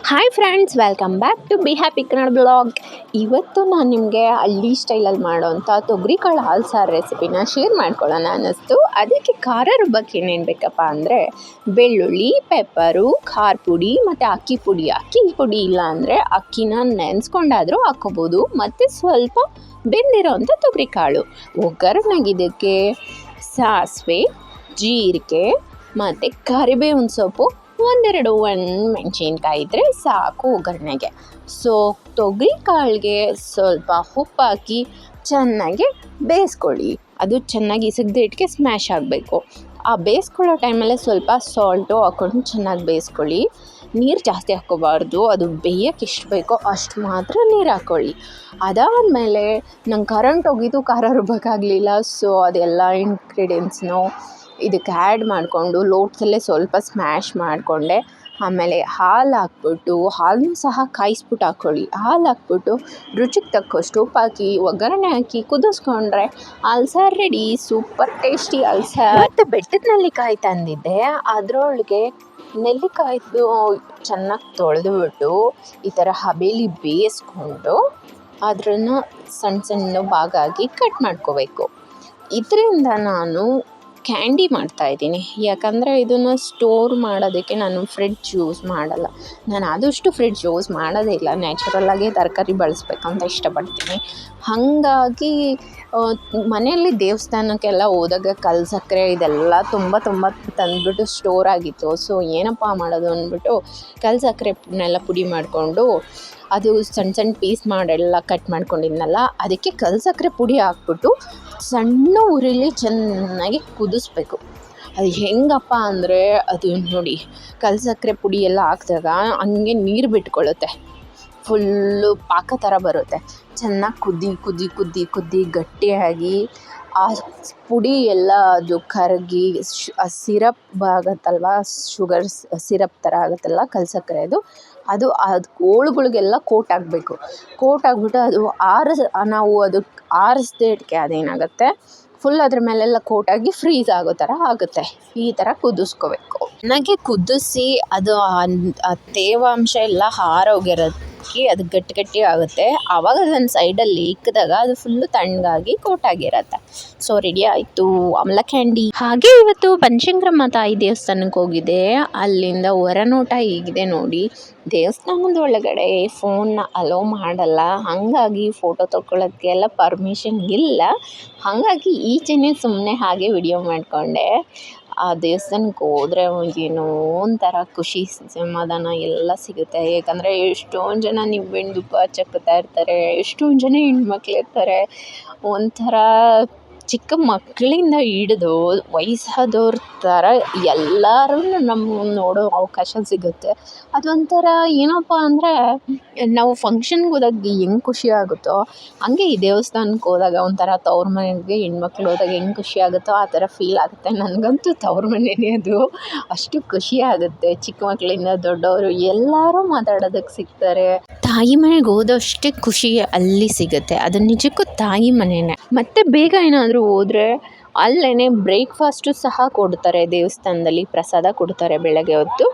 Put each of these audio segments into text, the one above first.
Hi friends, welcome back to be happy Kannada blog. ಇವತ್ತು ನಾನು ನಿಮಗೆ ಹಳ್ಳಿ ಸ್ಟೈಲಲ್ಲಿ ಮಾಡೋವಂಥ ತೊಗರಿಕಾಳು ಹಾಲು ಸಾರು ರೆಸಿಪಿನ ಶೇರ್ ಮಾಡ್ಕೊಳ್ಳೋಣ ಅನ್ನಿಸ್ತು. ಅದಕ್ಕೆ ಖಾರ ರುಬ್ಬಕ್ಕೆ ಏನೇನು ಬೇಕಪ್ಪ ಅಂದರೆ ಬೆಳ್ಳುಳ್ಳಿ, ಪೆಪ್ಪರು, ಖಾರ ಪುಡಿ ಮತ್ತು ಅಕ್ಕಿ ಪುಡಿ ಇಲ್ಲ ಅಂದರೆ ಅಕ್ಕಿನ ನೆನೆಸ್ಕೊಂಡಾದರೂ ಹಾಕ್ಕೋಬೋದು. ಮತ್ತು ಸ್ವಲ್ಪ ಬೆಂದಿರೋವಂಥ ತೊಗರಿಕಾಳು. ಒಗ್ಗರಣೆಗೆ ಇದಕ್ಕೆ ಸಾಸಿವೆ, ಜೀರಿಗೆ ಮತ್ತು ಕರಿಬೇವಿನ ಸೊಪ್ಪು, ಒಂದೆರಡು ಮೆಣಸಿನ್ಕಾಯಿ ಇದ್ದರೆ ಸಾಕು ಒಗ್ಗರಣೆಗೆ. ಸೊ ತೊಗರಿ ಕಾಳಿಗೆ ಸ್ವಲ್ಪ ಉಪ್ಪು ಹಾಕಿ ಚೆನ್ನಾಗಿ ಬೇಯಿಸ್ಕೊಳ್ಳಿ. ಅದು ಚೆನ್ನಾಗಿ ಇಸಗ್ದಿಟ್ಟಿಗೆ ಸ್ಮ್ಯಾಶ್ ಆಗಬೇಕು. ಆ ಬೇಯಿಸ್ಕೊಳ್ಳೋ ಟೈಮಲ್ಲೇ ಸ್ವಲ್ಪ ಸಾಲ್ಟು ಹಾಕ್ಕೊಂಡು ಚೆನ್ನಾಗಿ ಬೇಯಿಸ್ಕೊಳ್ಳಿ. ನೀರು ಜಾಸ್ತಿ ಹಾಕ್ಕೋಬಾರ್ದು. ಅದು ಬೇಯೋಕ್ಕೆ ಎಷ್ಟು ಬೇಕೋ ಅಷ್ಟು ಮಾತ್ರ ನೀರು ಹಾಕ್ಕೊಳ್ಳಿ. ಅದಾದಮೇಲೆ ನಂಗೆ ಕರೆಂಟ್ ಹೋಗಿದ್ದು, ಖಾರ ರುಬ್ಬೋಕ್ಕಾಗಲಿಲ್ಲ. ಸೊ ಅದೆಲ್ಲ ಇಂಗ್ರೀಡಿಯೆಂಟ್ಸ್ನು ಇದಕ್ಕೆ ಆ್ಯಡ್ ಮಾಡಿಕೊಂಡು ಲೋಟದಲ್ಲೇ ಸ್ವಲ್ಪ ಸ್ಮ್ಯಾಶ್ ಮಾಡಿಕೊಂಡೆ. ಆಮೇಲೆ ಹಾಲು ಹಾಕ್ಬಿಟ್ಟು, ಹಾಲನ್ನು ಸಹ ಕಾಯಿಸ್ಬಿಟ್ಟು ಹಾಕ್ಕೊಳ್ಳಿ. ಹಾಲು ಹಾಕ್ಬಿಟ್ಟು ರುಚಿಗೆ ತಕ್ಕಷ್ಟು ಉಪ್ಪು ಹಾಕಿ ಒಗ್ಗರಣೆ ಹಾಕಿ ಕುದಿಸ್ಕೊಂಡ್ರೆ ಹಾಲು ಸಾರು ರೆಡಿ. ಸೂಪರ್ ಟೇಸ್ಟಿ ಹಾಲು ಸಾರು. ಮತ್ತು ಬೆಟ್ಟದ ನೆಲ್ಲಿಕಾಯಿ ತಂದಿದ್ದೆ, ಅದರೊಳಗೆ ನೆಲ್ಲಿಕಾಯ್ದು ಚೆನ್ನಾಗಿ ತೊಳೆದುಬಿಟ್ಟು ಈ ಥರ ಹಬೇಲಿ ಬೇಯಿಸ್ಕೊಂಡು ಅದನ್ನು ಸಣ್ಣ ಸಣ್ಣ ಭಾಗ ಆಗಿ ಕಟ್ ಮಾಡ್ಕೋಬೇಕು. ಇದರಿಂದ ನಾನು ಕ್ಯಾಂಡಿ ಮಾಡ್ತಾಯಿದ್ದೀನಿ. ಯಾಕಂದರೆ ಇದನ್ನು ಸ್ಟೋರ್ ಮಾಡೋದಕ್ಕೆ ನಾನು ಫ್ರಿಡ್ಜ್ ಯೂಸ್ ಮಾಡಲ್ಲ. ನಾನು ಆದಷ್ಟು ಫ್ರಿಡ್ಜ್ ಯೂಸ್ ಮಾಡೋದೇ ಇಲ್ಲ. ನ್ಯಾಚುರಲ್ಲಾಗಿ ತರಕಾರಿ ಬಳಸ್ಬೇಕಂತ ಇಷ್ಟಪಡ್ತೀನಿ. ಹಾಗಾಗಿ ಮನೆಯಲ್ಲಿ ದೇವಸ್ಥಾನಕ್ಕೆಲ್ಲ ಹೋದಾಗ ಕಲ್ಲು ಸಕ್ಕರೆ ಇದೆಲ್ಲ ತುಂಬ ತಂದುಬಿಟ್ಟು ಸ್ಟೋರ್ ಆಗಿತ್ತು. ಸೊ ಏನಪ್ಪ ಮಾಡೋದು ಅಂದ್ಬಿಟ್ಟು ಕಲ್ಲು ಸಕ್ಕರೆನೆಲ್ಲ ಪುಡಿ ಮಾಡಿಕೊಂಡು ಅದು ಸಣ್ಣ ಪೀಸ್ ಮಾಡೆಲ್ಲ ಕಟ್ ಮಾಡ್ಕೊಂಡಿದ್ನಲ್ಲ, ಅದಕ್ಕೆ ಕಲ್ಲು ಸಕ್ಕರೆ ಪುಡಿ ಹಾಕ್ಬಿಟ್ಟು ಸಣ್ಣ ಉರಿಲಿ ಚೆನ್ನಾಗಿ ಕುದಿಸ್ಬೇಕು. ಅದು ಹೆಂಗಪ್ಪ ಅಂದರೆ ಅದು ನೋಡಿ, ಕಲ್ಲು ಸಕ್ಕರೆ ಪುಡಿ ಎಲ್ಲ ಹಾಕಿದಾಗ ಹಂಗೆ ನೀರು ಬಿಟ್ಕೊಳ್ಳುತ್ತೆ. ಫುಲ್ಲು ಪಾಕ ಥರ ಬರುತ್ತೆ. ಚೆನ್ನಾಗಿ ಕುದ್ದಿ ಗಟ್ಟಿಯಾಗಿ ಆ ಪುಡಿ ಎಲ್ಲ ಅದು ಕರಗಿ ಸಿರಪ್ ಆಗುತ್ತಲ್ವ, ಶುಗರ್ ಸಿರಪ್ ಥರ ಆಗುತ್ತಲ್ಲ ಕಲ್ಲು ಸಕ್ಕರೆದು, ಅದು ಹೋಳುಗಳಿಗೆಲ್ಲ ಕೋಟ್ ಆಗಬೇಕು. ಕೋಟ್ ಆಗಿಬಿಟ್ಟು ಅದು ನಾವು ಅದು ಆರಿಸ್ದೇ ಇಟ್ಕೆ ಅದೇನಾಗುತ್ತೆ, ಫುಲ್ ಅದ್ರ ಮೇಲೆಲ್ಲ ಕೋಟಾಗಿ ಫ್ರೀಸ್ ಆಗೋ ಥರ ಆಗುತ್ತೆ. ಈ ಥರ ಕುದಿಸ್ಕೋಬೇಕು. ಚೆನ್ನಾಗಿ ಕುದಿಸಿ ಅದು ಆ ತೇವಾಂಶ ಎಲ್ಲ ಹಾರೋಗಿರೋದಕ್ಕೆ ಅದು ಗಟ್ಟಿ ಆಗುತ್ತೆ. ಆವಾಗ ಅದನ್ನು ಸೈಡಲ್ಲಿ ಇಕ್ಕಿದಾಗ ಅದು ಫುಲ್ಲು ತಣ್ಣಗಾಗಿ ಕೋಟಾಗಿರುತ್ತೆ. ಸೊ ರೆಡಿ ಆಯಿತು ಆಮ್ಲ ಕ್ಯಾಂಡಿ. ಹಾಗೆ ಇವತ್ತು ಬನಶಂಕರಮ್ಮ ತಾಯಿ ದೇವಸ್ಥಾನಕ್ಕೆ ಹೋಗಿದ್ದೆ. ಅಲ್ಲಿಂದ ಹೊರನೋಟ ಹೀಗಿದೆ ನೋಡಿ. ದೇವಸ್ಥಾನದ ಒಳಗಡೆ ಫೋನ್ನ ಅಲೋ ಮಾಡಲ್ಲ, ಹಾಗಾಗಿ ಫೋಟೋ ತೊಗೊಳೋಕ್ಕೆಲ್ಲ ಪರ್ಮಿಷನ್ ಇಲ್ಲ. ಹಾಗಾಗಿ ಈಚೆನೇ ಸುಮ್ಮನೆ ಹಾಗೆ ವಿಡಿಯೋ ಮಾಡಿಕೊಂಡೆ. ಆ ದೇವಸ್ಥಾನಕ್ಕೆ ಹೋದರೆ ಏನೋ ಒಂಥರ ಖುಷಿ, ಸಮಾಧಾನ ಎಲ್ಲ ಸಿಗುತ್ತೆ. ಯಾಕಂದರೆ ಎಷ್ಟೊಂದು ಜನ ನಿಂಬೆಹಣ್ಣು ಧೂಪ ಹಚ್ಚಕ್ತಾ ಇರ್ತಾರೆ, ಎಷ್ಟೊಂದು ಜನ ಹೆಣ್ಮಕ್ಳು ಇರ್ತಾರೆ. ಒಂಥರ ಚಿಕ್ಕ ಮಕ್ಕಳಿಂದ ಹಿಡಿದು ವಯಸ್ಸಾದವ್ರ ಥರ ಎಲ್ಲರೂ ನಮ್ಗೆ ನೋಡೋ ಅವಕಾಶ ಸಿಗುತ್ತೆ. ಅದೊಂಥರ ಏನಪ್ಪ ಅಂದರೆ, ನಾವು ಫಂಕ್ಷನ್ಗೆ ಹೋದಾಗ ಹೆಂಗೆ ಖುಷಿ ಆಗುತ್ತೋ ಹಂಗೆ ಈ ದೇವಸ್ಥಾನಕ್ಕೆ ಹೋದಾಗ ಒಂಥರ ತವ್ರ ಮನೆಗೆ ಹೆಣ್ಮಕ್ಳು ಹೋದಾಗ ಹೆಂಗೆ ಖುಷಿ ಆಗುತ್ತೋ ಆ ಥರ ಫೀಲ್ ಆಗುತ್ತೆ. ನನಗಂತೂ ತವ್ರ ಮನೆಯೇ ಅದು. ಅಷ್ಟು ಖುಷಿ ಆಗುತ್ತೆ. ಚಿಕ್ಕ ಮಕ್ಕಳಿಂದ ದೊಡ್ಡವರು ಎಲ್ಲರೂ ಮಾತಾಡೋದಕ್ಕೆ ಸಿಗ್ತಾರೆ. ತಾಯಿ ಮನೆಗೆ ಹೋದಷ್ಟೇ ಖುಷಿ ಅಲ್ಲಿ ಸಿಗುತ್ತೆ. ಅದು ನಿಜಕ್ಕೂ ತಾಯಿ ಮನೆಯೇ. ಮತ್ತು ಬೇಗ ಏನಾದರೂ ಹೋದರೆ ಅಲ್ಲೇ ಬ್ರೇಕ್ಫಾಸ್ಟು ಸಹ ಕೊಡ್ತಾರೆ. ದೇವಸ್ಥಾನದಲ್ಲಿ ಪ್ರಸಾದ ಕೊಡ್ತಾರೆ ಬೆಳಗ್ಗೆ ಹೊತ್ತು.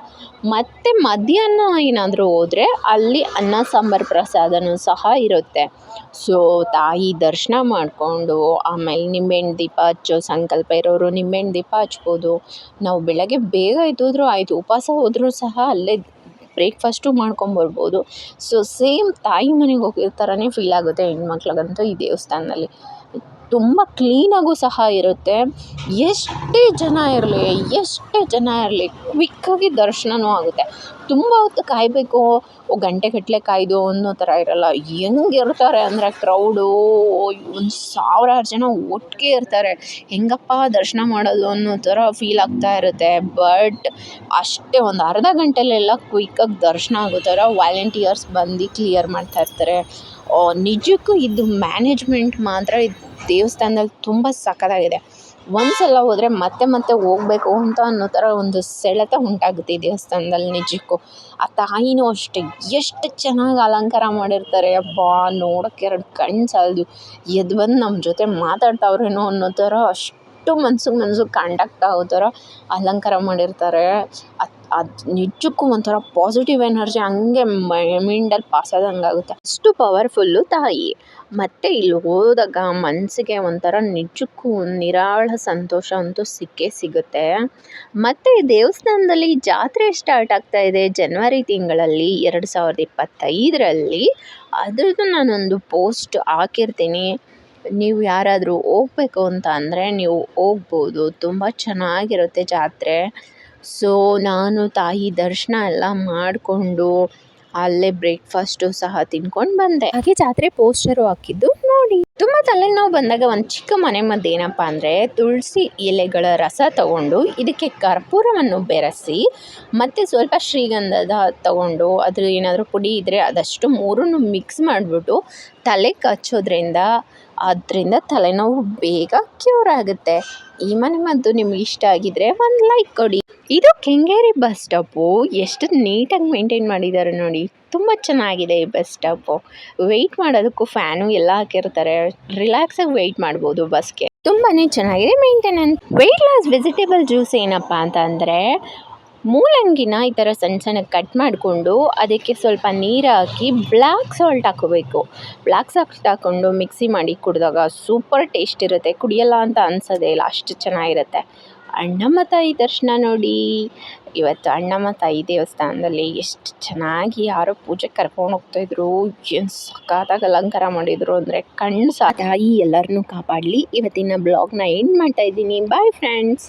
ಮತ್ತು ಮಧ್ಯಾಹ್ನ ಏನಾದರೂ ಹೋದರೆ ಅಲ್ಲಿ ಅನ್ನ ಸಾಂಬಾರು ಪ್ರಸಾದನೂ ಸಹ ಇರುತ್ತೆ. ಸೊ ತಾಯಿ ದರ್ಶನ ಮಾಡಿಕೊಂಡು ಆಮೇಲೆ ನಿಂಬೆಹಣ್ಣು ದೀಪ ಹಚ್ಚೋ ಸಂಕಲ್ಪ ಇರೋರು ನಿಂಬೆಹಣ್ಣು ದೀಪ ಹಚ್ಬೋದು. ನಾವು ಬೆಳಗ್ಗೆ ಬೇಗ ಎದ್ದಿದ್ರೂ ಆಯಿತು, ಉಪವಾಸ ಹೋದರೂ ಸಹ ಅಲ್ಲೇ ಬ್ರೇಕ್ಫಾಸ್ಟು ಮಾಡ್ಕೊಂಬರ್ಬೋದು. ಸೊ ಸೇಮ್ ತಾಯಿ ಮನೆಗೆ ಹೋಗಿರೋ ಥರನೇ ಫೀಲ್ ಆಗುತ್ತೆ ಹೆಣ್ಮಕ್ಳಿಗಂತೂ ಈ ದೇವಸ್ಥಾನದಲ್ಲಿ. ತುಂಬ ಕ್ಲೀನಾಗೂ ಸಹ ಇರುತ್ತೆ. ಎಷ್ಟೇ ಜನ ಇರಲಿ ಕ್ವಿಕ್ಕಾಗಿ ದರ್ಶನವೂ ಆಗುತ್ತೆ. ತುಂಬ ಹೊತ್ತು ಕಾಯಬೇಕು, ಗಂಟೆಗಟ್ಟಲೆ ಕಾಯ್ದು ಅನ್ನೋ ಥರ ಇರೋಲ್ಲ. ಹೆಂಗಿರ್ತಾರೆ ಅಂದರೆ ಕ್ರೌಡು 1000 ಜನ ಒಟ್ಟಿಗೆ ಇರ್ತಾರೆ. ಹೆಂಗಪ್ಪ ದರ್ಶನ ಮಾಡೋದು ಅನ್ನೋ ಥರ ಫೀಲ್ ಆಗ್ತಾ ಇರುತ್ತೆ. ಬಟ್ ಅಷ್ಟೇ ಒಂದು ಅರ್ಧ ಗಂಟೆಲೆಲ್ಲ ಕ್ವಿಕ್ಕಾಗಿ ದರ್ಶನ ಆಗೋ ಥರ ವಾಲಂಟಿಯರ್ಸ್ ಬಂದು ಕ್ಲಿಯರ್ ಮಾಡ್ತಾಯಿರ್ತಾರೆ. ನಿಜಕ್ಕೂ ಇದು ಮ್ಯಾನೇಜ್ಮೆಂಟ್ ಮಾತ್ರ ದೇವಸ್ಥಾನದಲ್ಲಿ ತುಂಬ ಸಖತ್ತಾಗಿದೆ. ಒಂದು ಸಲ ಹೋದರೆ ಮತ್ತೆ ಹೋಗಬೇಕು ಅನ್ನೋ ಥರ ಒಂದು ಸೆಳೆತ ಉಂಟಾಗುತ್ತೆ ಈ ದೇವಸ್ಥಾನದಲ್ಲಿ. ನಿಜಕ್ಕೂ ಆ ತಾಯಿನೂ ಅಷ್ಟೇ ಎಷ್ಟು ಚೆನ್ನಾಗಿ ಅಲಂಕಾರ ಮಾಡಿರ್ತಾರೆ. ಅಬ್ಬಾ, ನೋಡೋಕ್ಕೆ 2 ಕಣ್ಣು ಸಾಲದು. ಎದ್ದು ಬಂದು ನಮ್ಮ ಜೊತೆ ಮಾತಾಡ್ತಾವ್ರೇನೋ ಅನ್ನೋ ಥರ ಅಷ್ಟು ಮನ್ಸಿಗೆ ಕಾಂಟ್ಯಾಕ್ಟ್ ಆಗೋ ಥರ ಅಲಂಕಾರ ಮಾಡಿರ್ತಾರೆ. ಅದು ನಿಜಕ್ಕೂ ಒಂಥರ ಪಾಸಿಟಿವ್ ಎನರ್ಜಿ ಹಂಗೆ ಮೈಂಡಲ್ಲಿ ಪಾಸ್ ಆದಂಗೆ ಆಗುತ್ತೆ. ಅಷ್ಟು ಪವರ್ಫುಲ್ಲು ತಾಯಿ. ಮತ್ತು ಇಲ್ಲಿ ಹೋದಾಗ ಮನಸ್ಸಿಗೆ ಒಂಥರ ನಿಜಕ್ಕೂ ನಿರಾಳ ಸಂತೋಷ ಅಂತೂ ಸಿಕ್ಕೇ ಸಿಗುತ್ತೆ. ಮತ್ತು ಈ ದೇವಸ್ಥಾನದಲ್ಲಿ ಜಾತ್ರೆ ಸ್ಟಾರ್ಟ್ ಆಗ್ತಾ ಇದೆ ಜನವರಿ ತಿಂಗಳಲ್ಲಿ 2025ರಲ್ಲಿ. ಅದ್ರದ್ದು ನಾನೊಂದು ಪೋಸ್ಟ್ ಹಾಕಿರ್ತೀನಿ. ನೀವು ಯಾರಾದರೂ ಹೋಗ್ಬೇಕು ಅಂತ ಅಂದರೆ ನೀವು ಹೋಗ್ಬೋದು. ತುಂಬ ಚೆನ್ನಾಗಿರುತ್ತೆ ಜಾತ್ರೆ. ಸೊ ನಾನು ತಾಯಿ ದರ್ಶನ ಎಲ್ಲ ಮಾಡಿಕೊಂಡು ಅಲ್ಲೇ ಬ್ರೇಕ್ಫಾಸ್ಟು ಸಹ ತಿನ್ಕೊಂಡು ಬಂದೆ. ಹಾಗೆ ಜಾತ್ರೆ ಪೋಸ್ಟರು ಹಾಕಿದ್ದು ನೋಡಿ. ತುಂಬ ತಲೆನೋವು ಬಂದಾಗ ಒಂದು ಚಿಕ್ಕ ಮನೆಮದ್ದು ಏನಪ್ಪ ಅಂದರೆ ತುಳಸಿ ಎಲೆಗಳ ರಸ ತಗೊಂಡು ಇದಕ್ಕೆ ಕರ್ಪೂರವನ್ನು ಬೆರೆಸಿ ಮತ್ತು ಸ್ವಲ್ಪ ಶ್ರೀಗಂಧದ ತಗೊಂಡು ಅದ್ರ ಏನಾದರೂ ಪುಡಿ ಇದ್ದರೆ ಅದಷ್ಟು ಮೂರನ್ನು ಮಿಕ್ಸ್ ಮಾಡಿಬಿಟ್ಟು ತಲೆಗೆ ಅದರಿಂದ ತಲೆನೋವು ಬೇಗ ಕ್ಯೂರ್ ಆಗುತ್ತೆ. ಈ ಮನೆಮದ್ದು ನಿಮ್ಗೆ ಇಷ್ಟ ಆಗಿದ್ರೆ ಒಂದು ಲೈಕ್ ಕೊಡಿ. ಇದು ಕೆಂಗೇರಿ ಬಸ್ ಸ್ಟಾಪು. ಎಷ್ಟು ನೀಟಾಗಿ ಮೇಂಟೈನ್ ಮಾಡಿದ್ದಾರೆ ನೋಡಿ. ತುಂಬ ಚೆನ್ನಾಗಿದೆ ಈ ಬಸ್ ಸ್ಟಾಪು. ವೆಯ್ಟ್ ಮಾಡೋದಕ್ಕೂ ಫ್ಯಾನು ಎಲ್ಲ ಹಾಕಿರ್ತಾರೆ. ರಿಲ್ಯಾಕ್ಸಾಗಿ ವೆಯ್ಟ್ ಮಾಡ್ಬೋದು ಬಸ್ಗೆ. ತುಂಬಾ ಚೆನ್ನಾಗಿದೆ maintenance. Weight loss vegetable juice ಏನಪ್ಪ ಅಂತ ಅಂದರೆ ಮೂಲಂಗಿನ ಈ ಥರ ಸಣ್ಣ ಕಟ್ ಮಾಡಿಕೊಂಡು ಅದಕ್ಕೆ ಸ್ವಲ್ಪ ನೀರು ಹಾಕಿ ಬ್ಲ್ಯಾಕ್ ಸಾಲ್ಟ್ ಹಾಕೋಬೇಕು. ಬ್ಲ್ಯಾಕ್ ಸಾಲ್ಟ್ ಹಾಕ್ಕೊಂಡು ಮಿಕ್ಸಿ ಮಾಡಿ ಕುಡಿದಾಗ ಸೂಪರ್ ಟೇಸ್ಟ್ ಇರುತ್ತೆ. ಕುಡಿಯಲ್ಲ ಅಂತ ಅನ್ಸೋದೇ ಇಲ್ಲ, ಅಷ್ಟು ಚೆನ್ನಾಗಿರುತ್ತೆ. ಅಣ್ಣಮ್ಮ ತಾಯಿ ದರ್ಶನ ನೋಡಿ. ಇವತ್ತು ಅಣ್ಣಮ್ಮ ತಾಯಿ ದೇವಸ್ಥಾನದಲ್ಲಿ ಎಷ್ಟು ಚೆನ್ನಾಗಿ ಯಾರೋ ಪೂಜೆಗೆ ಕರ್ಕೊಂಡು ಹೋಗ್ತಾಯಿದ್ರು. ಏನು ಸಖತ್ತಾಗಿ ಅಲಂಕಾರ ಮಾಡಿದರು ಅಂದರೆ ಕಣ್ಣು ತಾಯಿ ಎಲ್ಲರನ್ನೂ ಕಾಪಾಡಲಿ. ಇವತ್ತಿನ ಬ್ಲಾಗ್ನ ಎಂಡ್ ಮಾಡ್ತಾಯಿದ್ದೀನಿ. Bye friends.